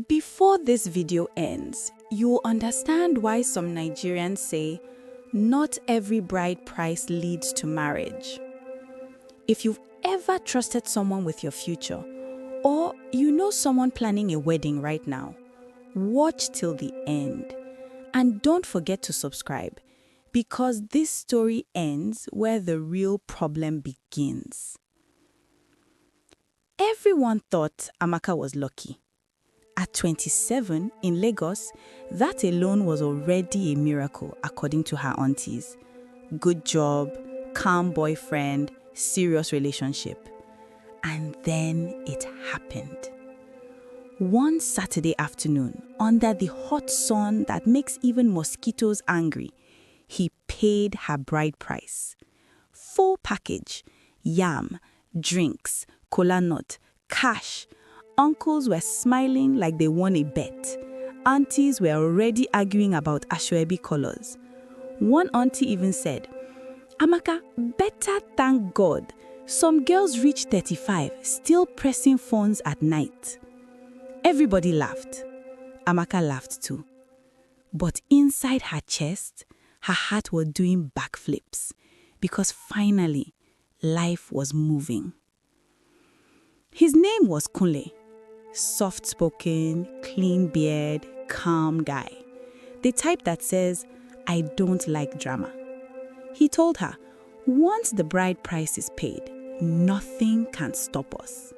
Before this video ends, you'll understand why some Nigerians say, not every bride price leads to marriage. If you've ever trusted someone with your future, or you know someone planning a wedding right now, watch till the end. And don't forget to subscribe, because this story ends where the real problem begins. Everyone thought Amaka was lucky. At 27 in Lagos, that alone was already a miracle, according to her aunties. Good job, calm boyfriend, serious relationship. And then it happened. One Saturday afternoon, under the hot sun that makes even mosquitoes angry, he paid her bride price. Full package, yam, drinks, kola nut, cash. Uncles were smiling like they won a bet. Aunties were already arguing about Asoebi colors. One auntie even said, "Amaka, better thank God. Some girls reach 35, still pressing phones at night." Everybody laughed. Amaka laughed too. But inside her chest, her heart was doing backflips, because finally, life was moving. His name was Kunle. Soft-spoken, clean beard, calm guy. The type that says, "I don't like drama." He told her, once the bride price is paid, nothing can stop us.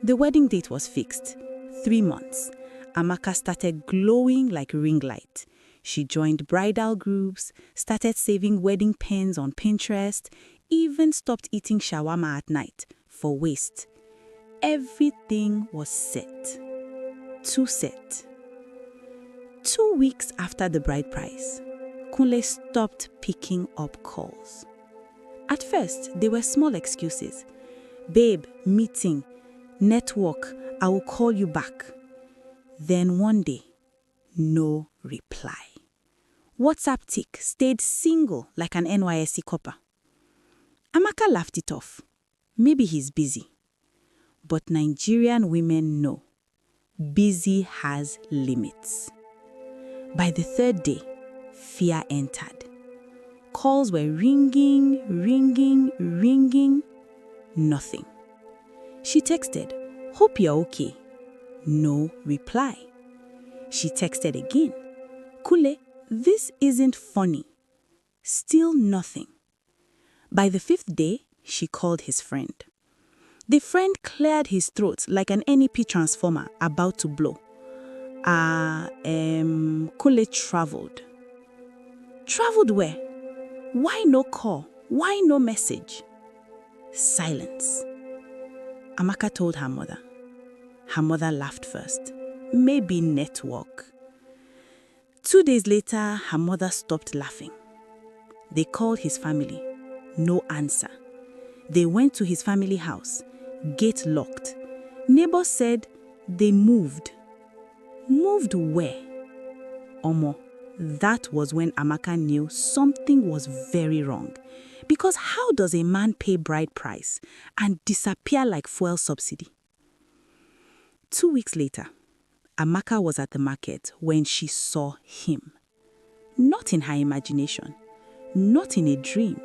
The wedding date was fixed. 3 months. Amaka started glowing like ring light. She joined bridal groups, started saving wedding pins on Pinterest, even stopped eating shawarma at night for waste. Everything was set. Too set. 2 weeks after the bride price, Kunle stopped picking up calls. At first, they were small excuses. "Babe, meeting, network, I will call you back." Then one day, no reply. WhatsApp tick stayed single like an NYSC copper. Amaka laughed it off. Maybe he's busy. But Nigerian women know busy has limits. By the 3rd day, fear entered. Calls were ringing. Nothing. She texted, "Hope you're okay." No reply. She texted again, "Kule, this isn't funny." Still nothing. By the 5th day, she called his friend. The friend cleared his throat like an NEP transformer about to blow. Kule traveled. Traveled where? Why no call? Why no message? Silence. Amaka told her mother. Her mother laughed first. Maybe network. 2 days later, her mother stopped laughing. They called his family. No answer. They went to his family house. Gate locked. Neighbors said they moved. Moved where? Omo, that was when Amaka knew something was very wrong. Because how does a man pay bride price and disappear like fuel subsidy? 2 weeks later, Amaka was at the market when she saw him. Not in her imagination, not in a dream.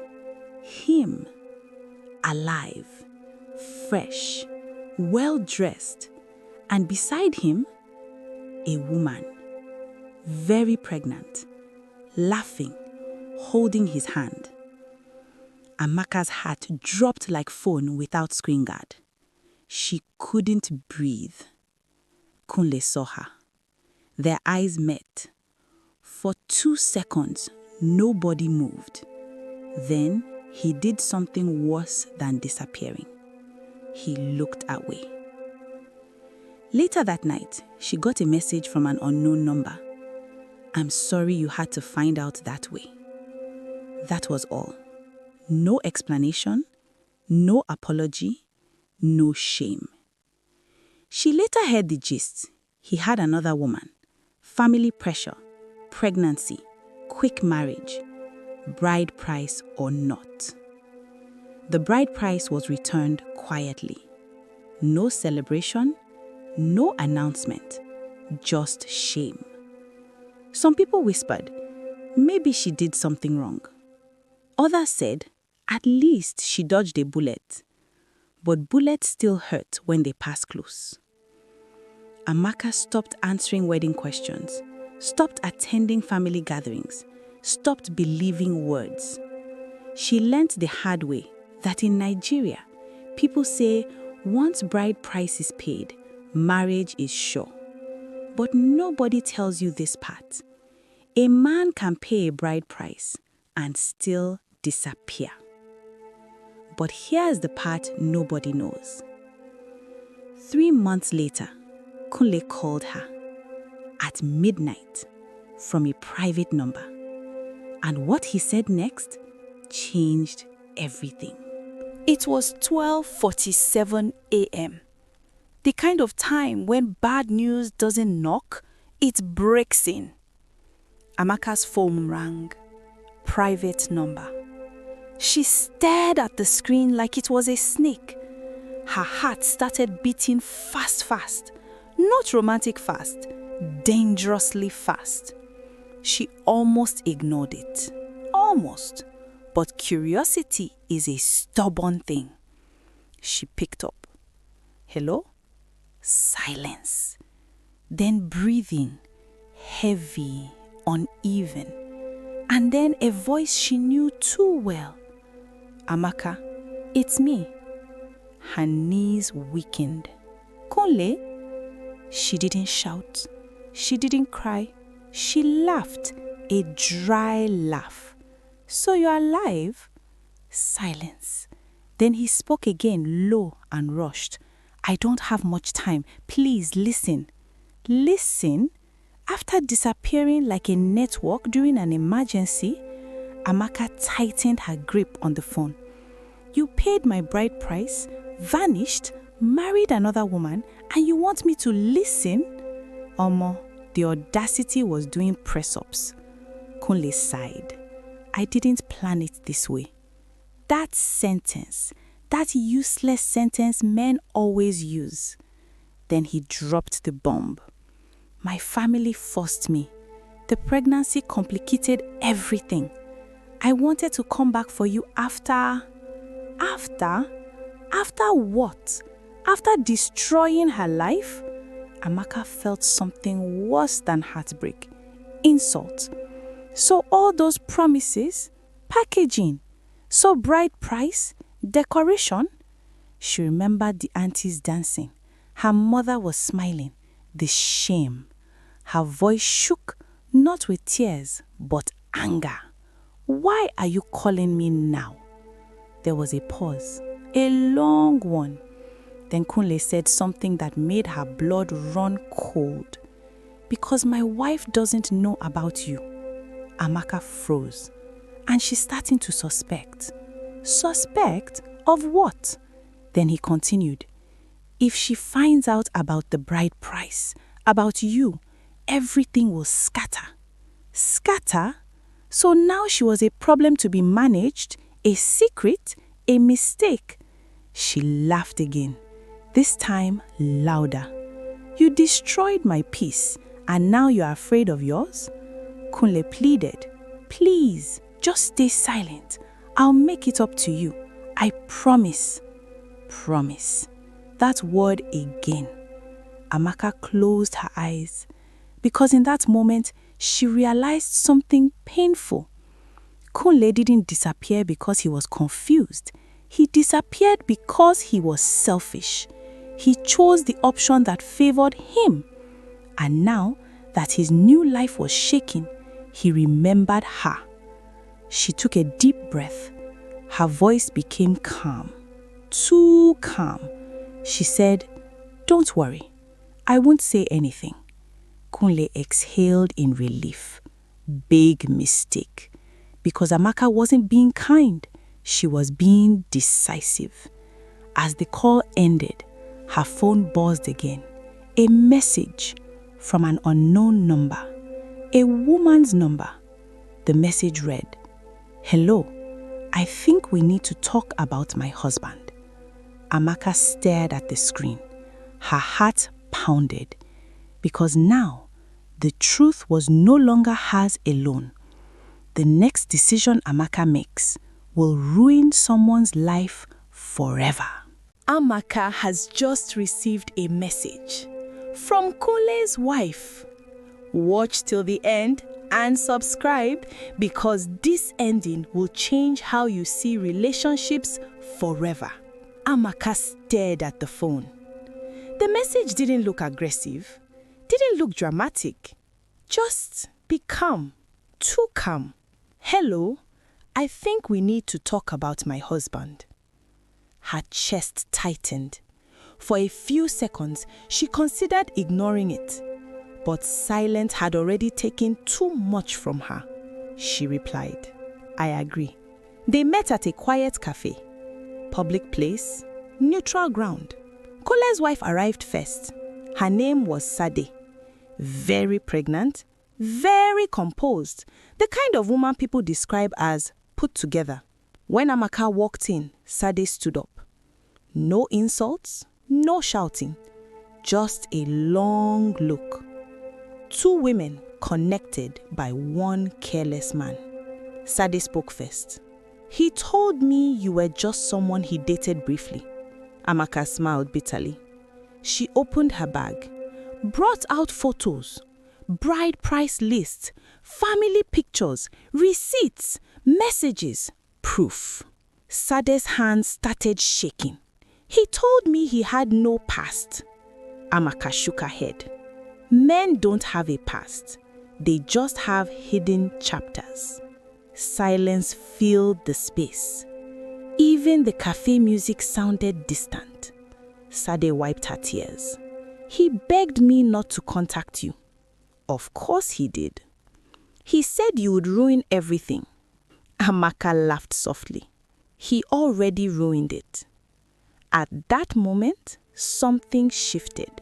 Him. Alive, fresh, well-dressed, and beside him, a woman, very pregnant, laughing, holding his hand. Amaka's heart dropped like phone without screen guard. She couldn't breathe. Kunle saw her. Their eyes met. For 2 seconds, nobody moved. Then he did something worse than disappearing. He looked away. Later that night, she got a message from an unknown number. "I'm sorry you had to find out that way." That was all. No explanation, no apology, no shame. She later heard the gist. He had another woman. Family pressure, pregnancy, quick marriage, bride price or not. The bride price was returned quietly. No celebration, no announcement, just shame. Some people whispered, maybe she did something wrong. Others said, at least she dodged a bullet. But bullets still hurt when they pass close. Amaka stopped answering wedding questions, stopped attending family gatherings, stopped believing words. She learnt the hard way that in Nigeria, people say once bride price is paid, marriage is sure. But nobody tells you this part. A man can pay a bride price and still disappear. But here's the part nobody knows. 3 months later, Kunle called her at midnight from a private number. And what he said next changed everything. It was 12:47 a.m. The kind of time when bad news doesn't knock, it breaks in. Amaka's phone rang. Private number. She stared at the screen like it was a snake. Her heart started beating fast. Not romantic fast, dangerously fast. She almost ignored it. Almost. But curiosity is a stubborn thing. She picked up. Hello? Silence. Then breathing. Heavy, uneven. And then a voice she knew too well. Amaka, it's me. Her knees weakened. Kunle? She didn't shout. She didn't cry. She laughed, a dry laugh. So you're alive? Silence. Then he spoke again, low and rushed. I don't have much time. Please listen. Listen? After disappearing like a network during an emergency, Amaka tightened her grip on the phone. You paid my bride price, vanished, married another woman, and you want me to listen? Omo, the audacity was doing press-ups. Kunle sighed. I didn't plan it this way. That sentence, that useless sentence men always use. Then he dropped the bomb. My family forced me. The pregnancy complicated everything. I wanted to come back for you after what? After destroying her life? Amaka felt something worse than heartbreak. Insult. So all those promises, packaging, so bride price, decoration. She remembered the aunties dancing. Her mother was smiling. The shame. Her voice shook, not with tears, but anger. Why are you calling me now? There was a pause, a long one. Then Kunle said something that made her blood run cold. Because my wife doesn't know about you. Amaka froze, and she's starting to suspect. Suspect of what? Then he continued. If she finds out about the bride price, about you, everything will scatter. Scatter? So now she was a problem to be managed, a secret, a mistake. She laughed again, this time louder. You destroyed my peace, and now you are afraid of yours? Kunle pleaded. Please, just stay silent. I'll make it up to you. I promise. Promise. That word again. Amaka closed her eyes because in that moment she realized something painful. Kunle didn't disappear because he was confused. He disappeared because he was selfish. He chose the option that favored him. And now that his new life was shaking, he remembered her. She took a deep breath. Her voice became calm. Too calm. She said, Don't worry. I won't say anything. Kunle exhaled in relief. Big mistake. Because Amaka wasn't being kind. She was being decisive. As the call ended, her phone buzzed again. A message from an unknown number. A woman's number. The message read, Hello, I think we need to talk about my husband. Amaka stared at the screen. Her heart pounded Because now, the truth was no longer hers alone. The next decision Amaka makes will ruin someone's life forever. Amaka has just received a message from Kunle's wife. Watch till the end and subscribe, because this ending will change how you see relationships forever. Amaka stared at the phone. The message didn't look aggressive, didn't look dramatic. Just be calm, too calm. Hello, I think we need to talk about my husband. Her chest tightened. For a few seconds, she considered ignoring it. But silence had already taken too much from her. She replied, I agree. They met at a quiet cafe. Public place, neutral ground. Kunle's wife arrived first. Her name was Sade. Very pregnant, very composed. The kind of woman people describe as put together. When Amaka walked in, Sade stood up. No insults, no shouting. Just a long look. Two women connected by one careless man. Sade spoke first. He told me you were just someone he dated briefly. Amaka smiled bitterly. She opened her bag, brought out photos, bride price lists, family pictures, receipts, messages, proof. Sade's hands started shaking. He told me he had no past. Amaka shook her head. Men don't have a past. They just have hidden chapters. Silence filled the space. Even the cafe music sounded distant. Sade wiped her tears. He begged me not to contact you. Of course he did. He said you would ruin everything. Amaka laughed softly. He already ruined it. At that moment, something shifted.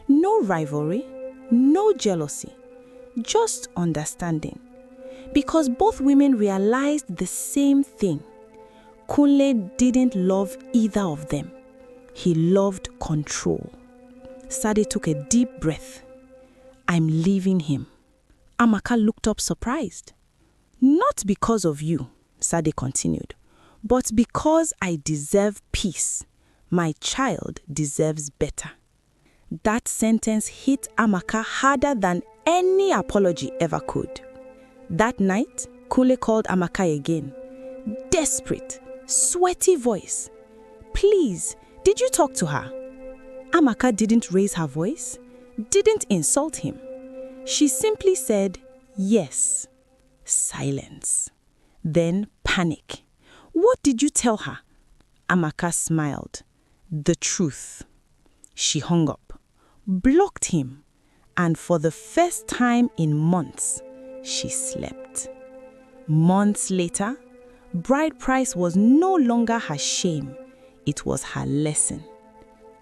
No rivalry, no jealousy, just understanding. Because both women realized the same thing. Kunle didn't love either of them. He loved control. Sade took a deep breath. I'm leaving him. Amaka looked up surprised. Not because of you, Sade continued, but because I deserve peace. My child deserves better. That sentence hit Amaka harder than any apology ever could. That night, Kunle called Amaka again. Desperate, sweaty voice. Please, did you talk to her? Amaka didn't raise her voice, didn't insult him. She simply said, yes. Silence. Then panic. What did you tell her? Amaka smiled. The truth. She hung up, blocked him, and for the first time in months, she slept. Months later, bride price was no longer her shame. It was her lesson.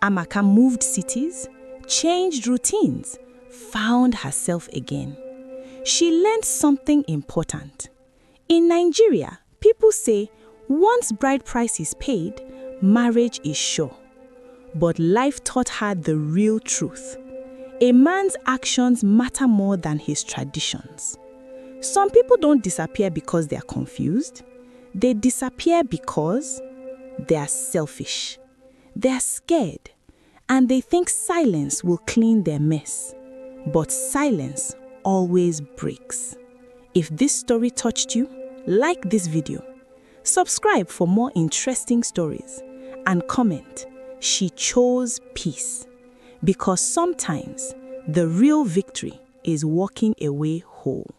Amaka moved cities, changed routines, found herself again. She learned something important. In Nigeria, people say once bride price is paid, marriage is sure. But life taught her the real truth. A man's actions matter more than his traditions. Some people don't disappear because they are confused. They disappear because they are selfish. They are scared. And they think silence will clean their mess. But silence always breaks. If this story touched you, like this video. Subscribe for more interesting stories. And comment, she chose peace. Because sometimes the real victory is walking away whole.